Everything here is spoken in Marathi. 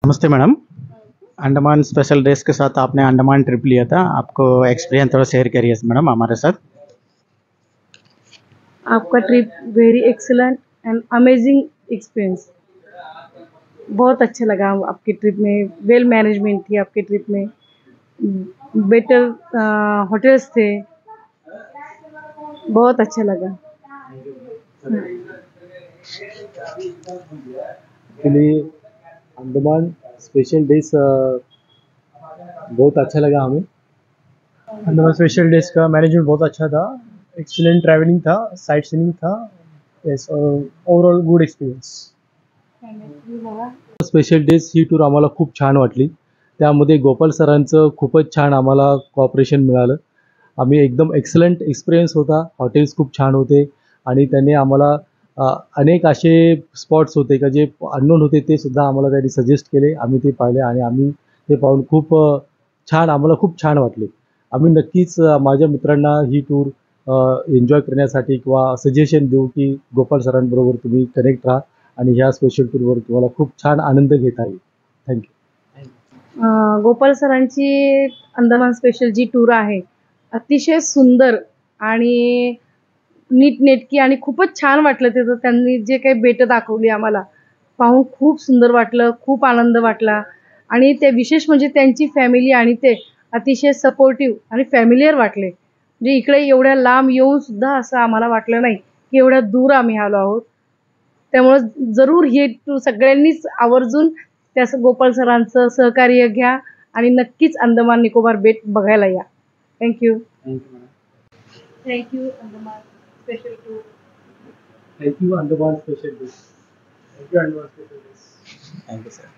नमस्ते मैडम। अंडमान स्पेशल डेज के साथ आपने अंडमान ट्रिप लिया था, आपको एक्सपीरियंस थोड़ा शेयर करिए मैडम हमारे साथ। आपका trip very excellent end amazing experience. बहुत अच्छा लगा आपकी ट्रिप में। वेल मैनेजमेंट थी आपके ट्रिप में। बेटर होटल्स थे। बहुत अच्छा लगा। एक्चुअली अंडमान स्पेशल डेज बहुत अच्छा लगा हमें। अंडमान स्पेशल डेज का मैनेजमेंट बहुत अच्छा था, एक्सीलेंट ट्रैवलिंग था, साइट सीइंग था। Yes, overall good experience. Special days ही टूर आम्हाला खूप छान वाटली। त्यामध्ये गोपाल सरांचं खूपच छान आम्हाला कॉपरेशन मिळालं। आम्ही एकदम एक्सलंट एक्सपिरियन्स होता। हॉटेल्स खूप छान होते आणि त्यांनी आम्हाला अनेक असे स्पॉट्स होते का जे अननोन होते ते सुद्धा आम्हाला त्यांनी सजेस्ट केले। आम्ही ते पाहिले आणि आम्ही ते पाहून खूप छान आम्हाला खूप छान वाटले। आम्ही नक्कीच माझ्या मित्रांना ही टूर एन्जॉय करण्यासाठी किंवा सजेशन देऊ की गोपाल सरांबरोबर तुम्ही कनेक्ट राहा आणि ह्या स्पेशल टूरवर तुम्हाला खूप छान आनंद घेता येईल। थँक्यू। गोपाल सरांची अंदमान स्पेशल जी टूर आहे अतिशय सुंदर आणि नीटनेटकी आणि खूपच छान वाटलं तिथं। त्यांनी जे काही बेटं दाखवली आम्हाला पाहून खूप सुंदर वाटलं, खूप आनंद वाटला। आणि ते विशेष म्हणजे त्यांची फॅमिली आणि ते अतिशय सपोर्टिव्ह आणि फॅमिलियर वाटले। म्हणजे इकडे एवढ्या लांब येऊन सुद्धा असं आम्हाला वाटलं नाही की एवढ्या दूर आम्ही आलो आहोत। त्यामुळे जरूर ही टूर सगळ्यांनीच आवर्जून त्या गोपाल सरांचं सहकार्य घ्या आणि नक्कीच अंदमान निकोबार बेट बघायला या। Thank you. Thank you Andaman special tour. Thank you Andaman special days. Thank you Andaman special days. Thank you sir.